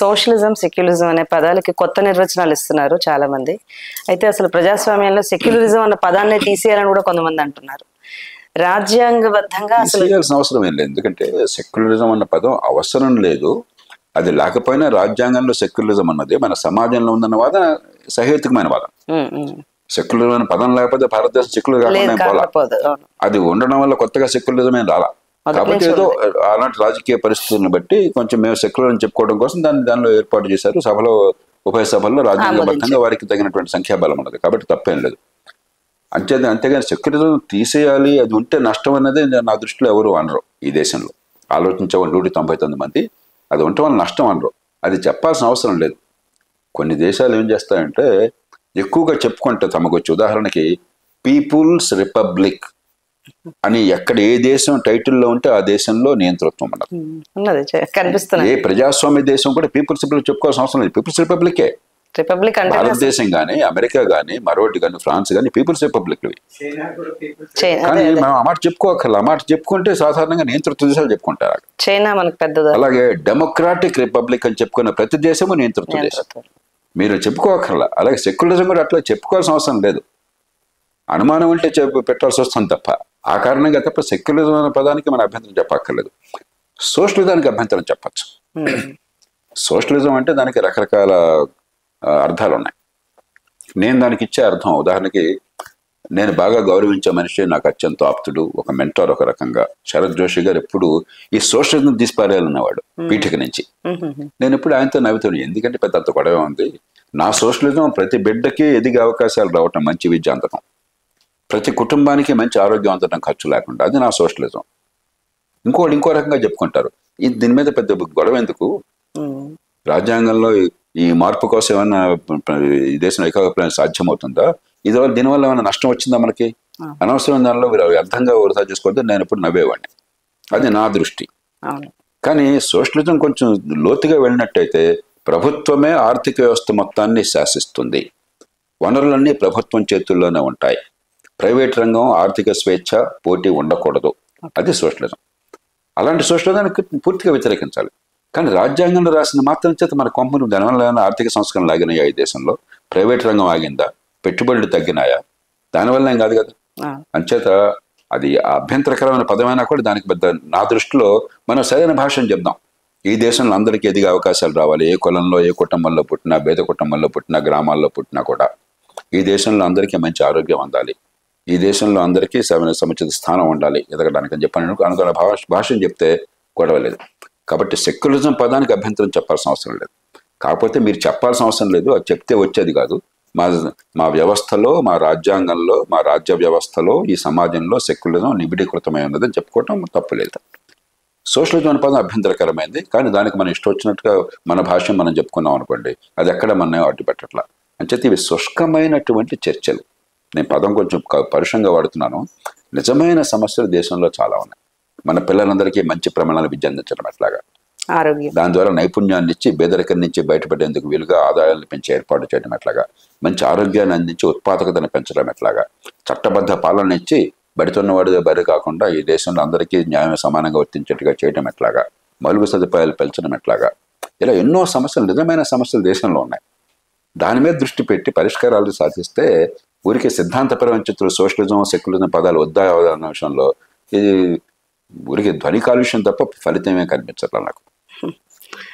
Socialism secularism అనే పదాలకి కొత్త నిర్వచనాలు ఇస్తున్నారు చాలా మంది. అయితే అసలు ప్రజాస్వామ్యంలో సెక్యులరిజం అన్న పదాన్ని తీసేయాలని కూడా కొంతమంది అంటున్నారు. రాజ్యాంగబద్ధంగా అసలు అవసరం ఏం లేదు, ఎందుకంటే సెక్యులరిజం అన్న పదం అవసరం లేదు. అది లేకపోయినా రాజ్యాంగంలో సెక్యులరిజం అన్నది మన సమాజంలో ఉందన్న వాదన సహేతుకమైన వాదన. సెక్యులర్ అనే పదం లేకపోతే భారతదేశం సెక్యులర్ కాకుండా అది ఉండడం వల్ల కొత్తగా సెక్యులరిజం ఏం రాలా. కాబట్టి ఏదో అలాంటి రాజకీయ పరిస్థితులను బట్టి కొంచెం మేము సెక్యులర్ అని చెప్పుకోవడం కోసం దానిలో ఏర్పాటు చేశారు. సభలో, ఉభయ సభల్లో రాజ్యాంగబద్ధంగా వారికి తగినటువంటి సంఖ్యాబలం ఉన్నది, కాబట్టి తప్పేం లేదు. అంతేగాని సెక్యులరిజం తీసేయాలి, అది ఉంటే నష్టం అన్నది నా దృష్టిలో ఎవరు అనరు. ఈ దేశంలో ఆలోచించే 199 మంది అది ఉండటం వల్ల నష్టం అనరు. అది చెప్పాల్సిన అవసరం లేదు. కొన్ని దేశాలు ఏం చేస్తాయంటే ఎక్కువగా చెప్పుకుంటే తమకు వచ్చి, ఉదాహరణకి పీపుల్స్ రిపబ్లిక్ అని ఎక్కడ ఏ దేశం టైటిల్లో ఉంటే ఆ దేశంలో నియంతృత్వం ఉన్నది. ఏ ప్రజాస్వామ్య దేశం కూడా పీపుల్స్ రిపబ్లిక్ చెప్పుకోవాల్సిన అవసరం లేదు. పీపుల్స్ రిపబ్లికే. భారతదేశం కానీ, అమెరికా కానీ, మరొకటి కానీ, ఫ్రాన్స్ కానీ పీపుల్స్ రిపబ్లిక్. కానీ మనం ఆ మాట చెప్పుకోకర్లా. ఆ మాట చెప్పుకుంటే సాధారణంగా నియంతృత్వ దేశాలు చెప్పుకుంటారు. చైనా మనకు పెద్దది. అలాగే డెమోక్రాటిక్ రిపబ్లిక్ అని చెప్పుకున్న ప్రతి దేశము నియంతృత్వ దేశం. మీరు చెప్పుకోకర్లా. అలాగే సెక్యులరిజం కూడా అట్లా చెప్పుకోవాల్సిన అవసరం లేదు. అనుమానం ఉంటే పెట్టాల్సి వస్తుంది తప్ప. ఆ కారణంగా తప్ప సెక్యులరిజం అనే పదానికి మన అభ్యంతరం చెప్పక్కర్లేదు. సోషలిజానికి అభ్యంతరం చెప్పచ్చు. సోషలిజం అంటే దానికి రకరకాల అర్థాలు ఉన్నాయి. నేను దానికి ఇచ్చే అర్థం, ఉదాహరణకి నేను బాగా గౌరవించే మనిషి, నాకు అత్యంత ఆప్తుడు, ఒక మెంటార్ ఒక రకంగా, శరత్ జోషి గారు ఎప్పుడు ఈ సోషలిజం తీసిపారేయాలన్నవాడు పీఠిక నుంచి. నేను ఎప్పుడు ఆయనతో నవ్వుతాను, ఎందుకంటే పెద్ద అంత గొడవ ఉంది. నా సోషలిజం ప్రతి బిడ్డకి ఎదిగే అవకాశాలు రావటం, మంచి విద్య అందటం, ప్రతి కుటుంబానికి మంచి ఆరోగ్యం అందటం ఖర్చు లేకుండా, అది నా సోషలిజం. ఇంకో రకంగా చెప్పుకుంటారు. దీని మీద పెద్ద గొడవ ఎందుకు? రాజ్యాంగంలో ఈ మార్పు కోసం ఏమన్నా ఈ దేశంలో ఏకాభిప్రాయం సాధ్యమవుతుందా? దీనివల్ల ఏమైనా నష్టం వచ్చిందా మనకి? అనవసరం దానిలో అర్థంగా వృధా చేసుకోవద్దు నేను ఎప్పుడు నవ్వేవాడిని. అది నా దృష్టి. కానీ సోషలిజం కొంచెం లోతుగా వెళ్ళినట్టయితే ప్రభుత్వమే ఆర్థిక వ్యవస్థ మొత్తాన్ని శాసిస్తుంది. వనరులన్నీ ప్రభుత్వం చేతుల్లోనే ఉంటాయి. ప్రైవేట్ రంగం, ఆర్థిక స్వేచ్ఛ, పోటీ ఉండకూడదు. అది సోషలిజం. అలాంటి సోషలిజానికి పూర్తిగా వ్యతిరేకించాలి. కానీ రాజ్యాంగంలో రాసిన మాత్రం చేత మన కొంపను దానివల్ల ఆర్థిక సంస్కరణలు ఆగినాయా? ఈ దేశంలో ప్రైవేట్ రంగం ఆగిందా? పెట్టుబడులు తగ్గినాయా? దానివల్ల ఏం కాదు కదా. అంచేత అది అభ్యంతరకరమైన పదమైనా కూడా దానికి పెద్ద, నా దృష్టిలో మనం సరైన భాషను చెప్దాం. ఈ దేశంలో అందరికీ ఎదిగే అవకాశాలు రావాలి. ఏ కులంలో, ఏ కుటుంబంలో పుట్టినా, పేద కుటుంబంలో పుట్టినా, గ్రామాల్లో పుట్టినా కూడా ఈ దేశంలో అందరికీ మంచి ఆరోగ్యం అందాలి. ఈ దేశంలో అందరికీ సముచిత స్థానం ఉండాలి ఎదగడానికి అని చెప్పని అనుకున్న భాషను చెప్తే గొడవ లేదు. కాబట్టి సెక్యులరిజం పదానికి అభ్యంతరం చెప్పాల్సిన అవసరం లేదు. కాకపోతే మీరు చెప్పాల్సిన అవసరం లేదు, అది చెప్తే వచ్చేది కాదు. మా వ్యవస్థలో, మా రాజ్యాంగంలో, మా రాజ్య వ్యవస్థలో, ఈ సమాజంలో సెక్యులరిజం నిబిడీకృతమై ఉన్నదని చెప్పుకోవటం తప్పులేదు. సోషలిజం అనే పదం అభ్యంతరకరమైంది, కానీ దానికి మనం ఇష్టం వచ్చినట్టుగా మన భాష మనం చెప్పుకున్నాం అనుకోండి, అది ఎక్కడ మన అడ్డు పెట్టట్లా. అంచేత ఇవి శుష్కమైనటువంటి చర్చలు. నేను పదం కొంచెం పరుషంగా వాడుతున్నాను. నిజమైన సమస్యలు దేశంలో చాలా ఉన్నాయి. మన పిల్లలందరికీ మంచి ప్రమాణాల విద్య అందించడం ఎట్లాగా, దాని ద్వారా నైపుణ్యాన్ని ఇచ్చి పేదరికం నుంచి బయటపడేందుకు వీలుగా ఆదాయాలను పెంచి ఏర్పాటు చేయడం ఎట్లాగా, మంచి ఆరోగ్యాన్ని అందించి ఉత్పాదకతను పెంచడం ఎట్లాగా, చట్టబద్ధ పాలన ఇచ్చి బడితున్నవాడిదే బరి కాకుండా ఈ దేశంలో అందరికీ న్యాయం సమానంగా వర్తించేట్టుగా చేయడం ఎట్లాగా, మౌలిక సదుపాయాలు పెంచడం ఎట్లాగా, ఇలా ఎన్నో సమస్యలు, నిజమైన సమస్యలు దేశంలో ఉన్నాయి. దాని మీద దృష్టి పెట్టి పరిష్కారాలు సాధిస్తే ఊరికే సిద్ధాంతపరమైన చిత్రులు సోషలిజం, సెక్యులరిజం పదాలు వద్దా అన్న విషయంలో ఇది ఊరికి ధ్వని కాలుష్యం తప్ప ఫలితమే కనిపించట్లా నాకు.